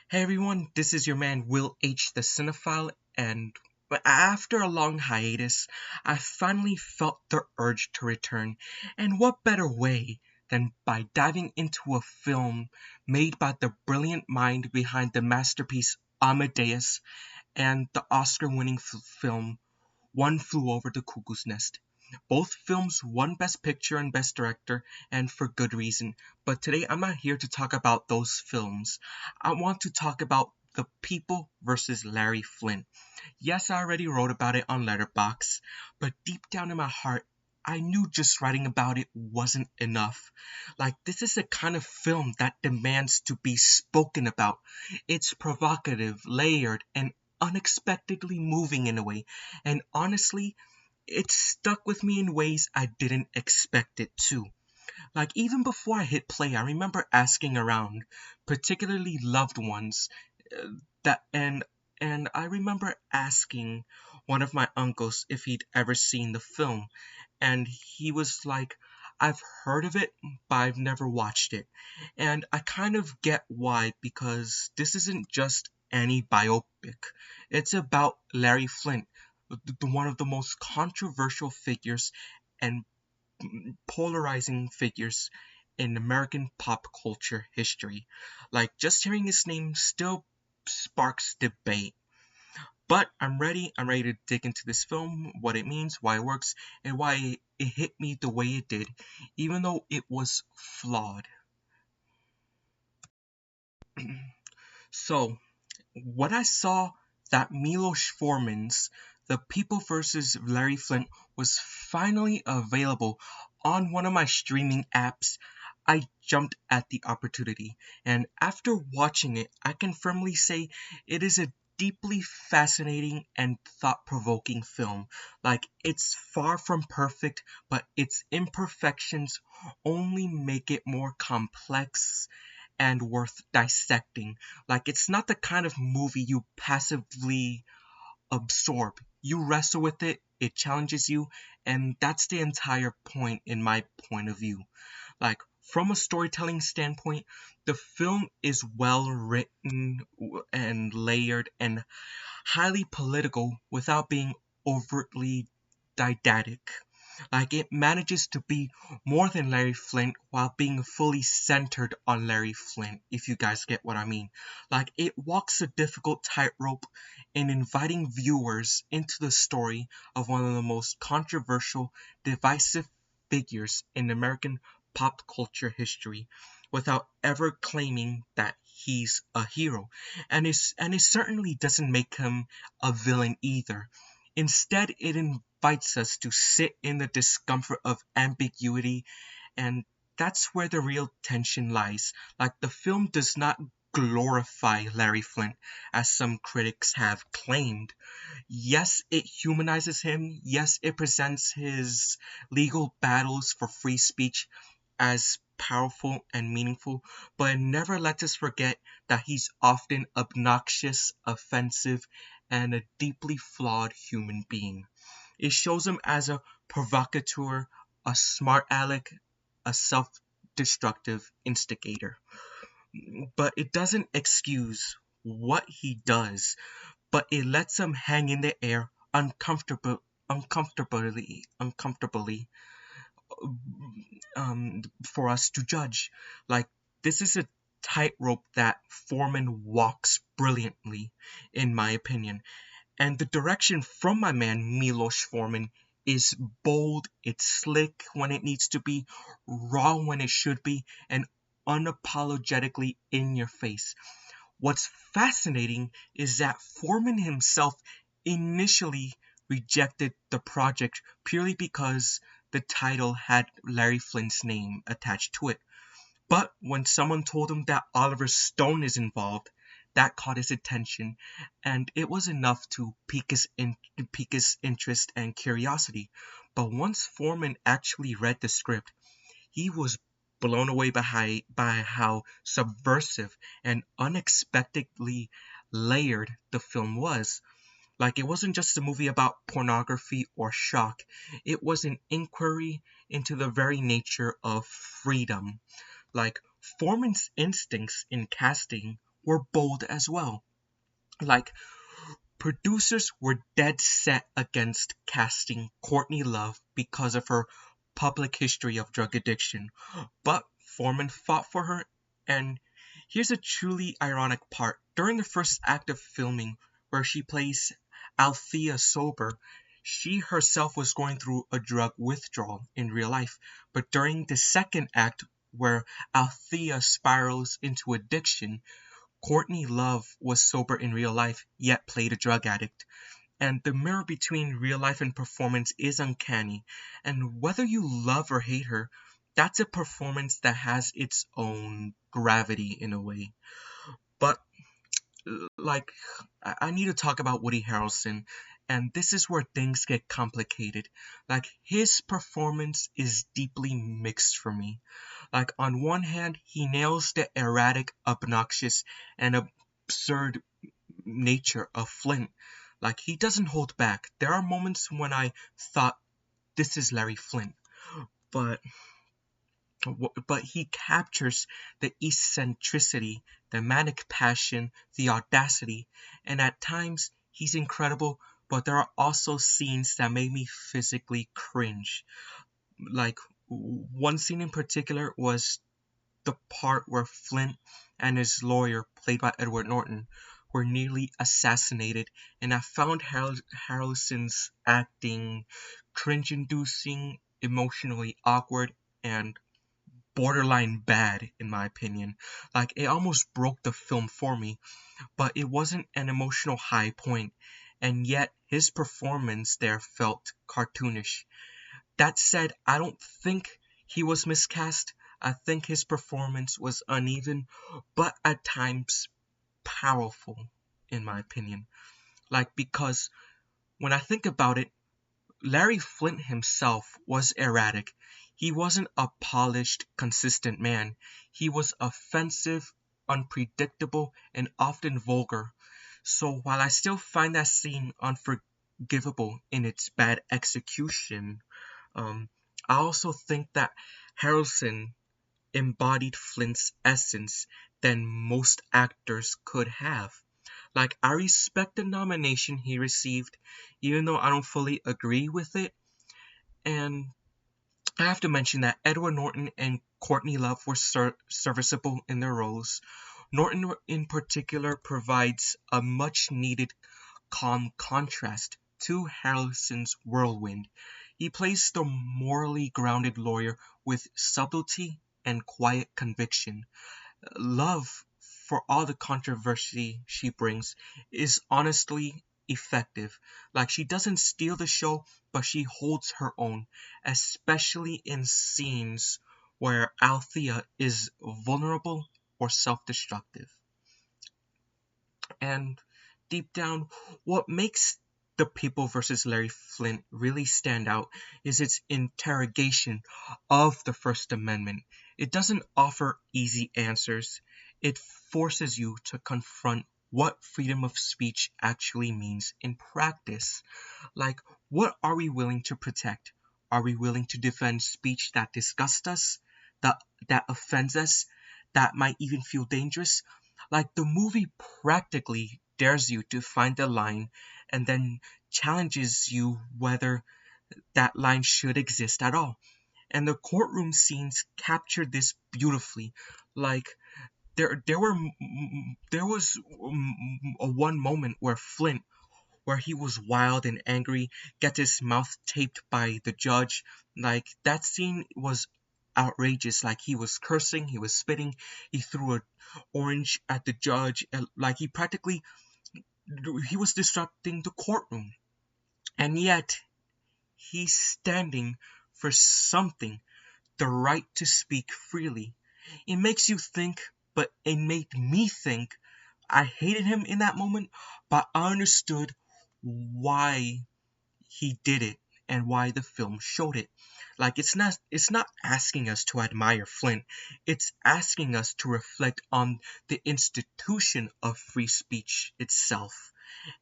Hey everyone, this is your man Will H. the Cinephile, and after a long hiatus, I finally felt the urge to return, and what better way than by diving into a film made by the brilliant mind behind the masterpiece Amadeus and the Oscar-winning film One Flew Over the Cuckoo's Nest. Both films won Best Picture and Best Director, and for good reason. But today I'm not here to talk about those films. I want to talk about The People versus Larry Flynt. Yes, I already wrote about it on Letterboxd, but deep down in my heart, I knew just writing about it wasn't enough. Like, this is the kind of film that demands to be spoken about. It's provocative, layered, and unexpectedly moving in a way. And honestly, it stuck with me in ways I didn't expect it to. Like, even before I hit play, I remember asking around, particularly loved ones, uh, that and I remember asking one of my uncles if he'd ever seen the film, and he was like, I've heard of it, but I've never watched it. And I kind of get why, because this isn't just any biopic. It's about Larry Flynt, one of the most controversial figures and polarizing figures in American pop culture history. Like, just hearing his name still sparks debate. But I'm ready to dig into this film, what it means, why it works, and why it hit me the way it did, even though it was flawed. So, what I saw that Milos Forman's The People vs. Larry Flynt was finally available on one of my streaming apps, I jumped at the opportunity. And after watching it, I can firmly say it is a deeply fascinating and thought provoking film. Like, it's far from perfect, but its imperfections only make it more complex and worth dissecting. Like, it's not the kind of movie you passively absorb. You wrestle with it, it challenges you, and that's the entire point in my point of view. Like, from a storytelling standpoint, the film is well written and layered and highly political without being overtly didactic. Like, it manages to be more than Larry Flynt while being fully centered on Larry Flynt, if you guys get what I mean. Like, it walks a difficult tightrope in inviting viewers into the story of one of the most controversial, divisive figures in American pop culture history without ever claiming that he's a hero. And it certainly doesn't make him a villain either. Instead, it invites us to sit in the discomfort of ambiguity, and that's where the real tension lies. Like, the film does not glorify Larry Flynt, as some critics have claimed. Yes, it humanizes him. Yes, it presents his legal battles for free speech as powerful and meaningful, but it never lets us forget that he's often obnoxious, offensive, and a deeply flawed human being. It shows him as a provocateur, a smart aleck, a self destructive instigator. But it doesn't excuse what he does, but it lets him hang in the air uncomfortably for us to judge. Like, this is a tightrope that Foreman walks brilliantly, in my opinion. And the direction from my man Milos Forman is bold, it's slick when it needs to be, raw when it should be, and unapologetically in your face. What's fascinating is that Foreman himself initially rejected the project purely because the title had Larry Flynt's name attached to it. But when someone told him that Oliver Stone is involved, that caught his attention, and it was enough to pique his interest and curiosity. But once Foreman actually read the script, he was blown away by how subversive and unexpectedly layered the film was. Like, it wasn't just a movie about pornography or shock, it was an inquiry into the very nature of freedom. Like, Foreman's instincts in casting were bold as well. Like, producers were dead set against casting Courtney Love because of her public history of drug addiction, but Foreman fought for her, and here's a truly ironic part. During the first act of filming, where she plays Althea sober, she herself was going through a drug withdrawal in real life, but during the second act, where Althea spirals into addiction, Courtney Love was sober in real life, yet played a drug addict. And the mirror between real life and performance is uncanny. And whether you love or hate her, that's a performance that has its own gravity in a way. But, like, I need to talk about Woody Harrelson, and this is where things get complicated. Like, his performance is deeply mixed for me. Like, on one hand, he nails the erratic, obnoxious, and absurd nature of Flynt. Like, he doesn't hold back. There are moments when I thought, this is Larry Flynt. But he captures the eccentricity, the manic passion, the audacity, and at times he's incredible, but there are also scenes that made me physically cringe. Like, one scene in particular was the part where Flynt and his lawyer, played by Edward Norton, were nearly assassinated, and I found Harrelson's acting cringe-inducing, emotionally awkward, and borderline bad, in my opinion. Like, it almost broke the film for me, but it wasn't an emotional high point, and yet his performance there felt cartoonish. That said, I don't think he was miscast. I think his performance was uneven, but at times powerful, in my opinion. Like, because when I think about it, Larry Flynt himself was erratic. He wasn't a polished, consistent man. He was offensive, unpredictable, and often vulgar. So while I still find that scene unforgivable in its bad execution, um, I also think that Harrelson embodied Flynt's essence than most actors could have. Like, I respect the nomination he received, even though I don't fully agree with it. And I have to mention that Edward Norton and Courtney Love were serviceable in their roles. Norton, in particular, provides a much needed calm contrast to Harrelson's whirlwind. He plays the morally grounded lawyer with subtlety and quiet conviction. Love, for all the controversy she brings, is honestly effective. Like, she doesn't steal the show, but she holds her own, especially in scenes where Althea is vulnerable or self-destructive. And deep down, what makes The People versus Larry Flynt really stand out is its interrogation of the First Amendment. It doesn't offer easy answers. It forces you to confront what freedom of speech actually means in practice. Like, what are we willing to protect? Are we willing to defend speech that disgusts us, that offends us, that might even feel dangerous? Like, the movie practically dares you to find the line and then challenges you whether that line should exist at all. And the courtroom scenes captured this beautifully. Like, there was a one moment where Flynt, where he was wild and angry, gets his mouth taped by the judge. Like, that scene was outrageous. Like, he was cursing, he was spitting, he threw an orange at the judge, and like, he was disrupting the courtroom. And yet he's standing for something, the right to speak freely. It makes you think, but it made me think. I hated him in that moment, but I understood why he did it and why the film showed it. Like, it's not asking us to admire Flynt. It's asking us to reflect on the institution of free speech itself.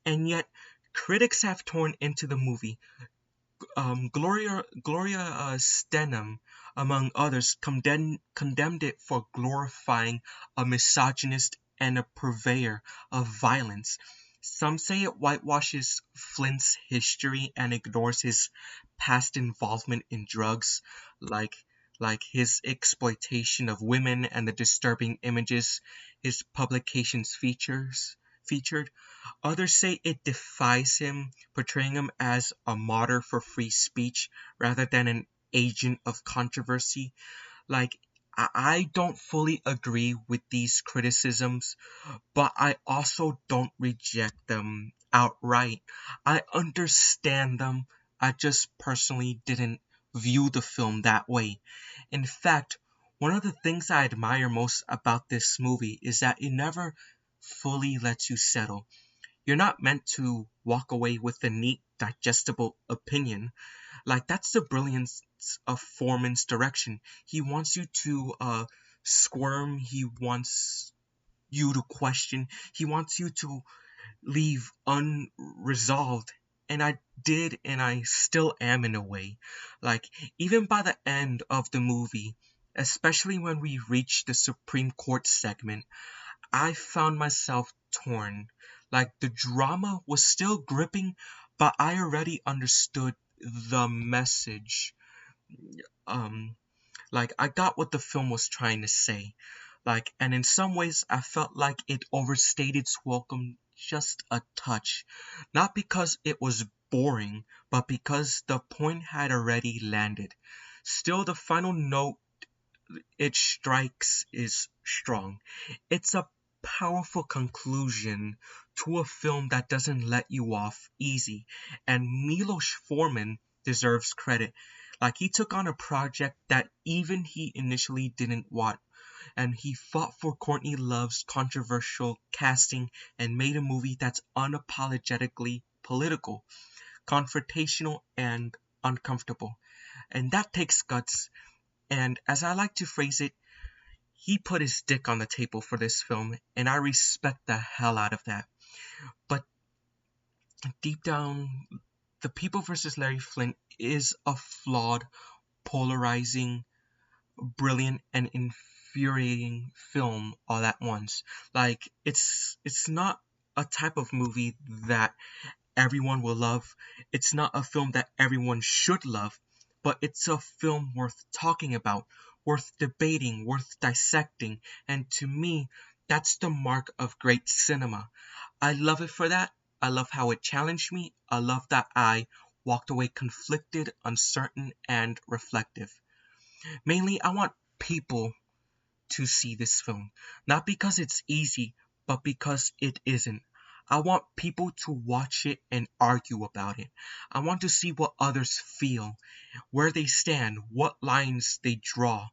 And yet critics have torn into the movie. Gloria Steinem, among others, condemned it for glorifying a misogynist and a purveyor of violence. Some say it whitewashes Flynt's history and ignores his past involvement in drugs, like his exploitation of women and the disturbing images his publications featured. Others say it defies him, portraying him as a martyr for free speech rather than an agent of controversy. Like, I don't fully agree with these criticisms, but I also don't reject them outright. I understand them. I just personally didn't view the film that way. In fact, one of the things I admire most about this movie is that it never fully lets you settle. You're not meant to walk away with a neat, digestible opinion. Like, that's the brilliance of Foreman's direction. He wants you to squirm, he wants you to question, he wants you to leave unresolved. And I did, and I still am in a way. Like, even by the end of the movie, especially when we reach the Supreme Court segment, I found myself torn. Like, the drama was still gripping, but I already understood the message. Um, like, I got what the film was trying to say. Like, and in some ways, I felt like it overstayed its welcome just a touch. Not because it was boring, but because the point had already landed. Still, the final note it strikes is strong. It's a powerful conclusion to a film that doesn't let you off easy. And Milos Forman deserves credit. Like, he took on a project that even he initially didn't want, and he fought for Courtney Love's controversial casting and made a movie that's unapologetically political, confrontational, and uncomfortable. And that takes guts. And as I like to phrase it, he put his dick on the table for this film, and I respect the hell out of that. But deep down, The People vs. Larry Flynt is a flawed, polarizing, brilliant, and infuriating film all at once. Like, it's not a type of movie that everyone will love. It's not a film that everyone should love, but it's a film worth talking about, worth debating, worth dissecting, and to me, that's the mark of great cinema. I love it for that. I love how it challenged me. I love that I walked away conflicted, uncertain, and reflective. Mainly, I want people to see this film. Not because it's easy, but because it isn't. I want people to watch it and argue about it. I want to see what others feel, where they stand, what lines they draw.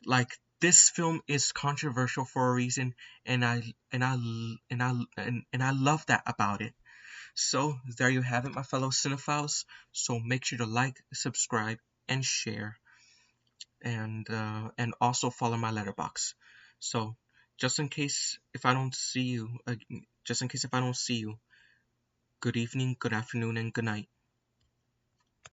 Like, this film is controversial for a reason, and I love that about it. So there you have it, my fellow cinephiles. So make sure to like, subscribe, and share, and also follow my letterbox. So just in case if I don't see you, just in case if I don't see you, good evening, good afternoon, and good night.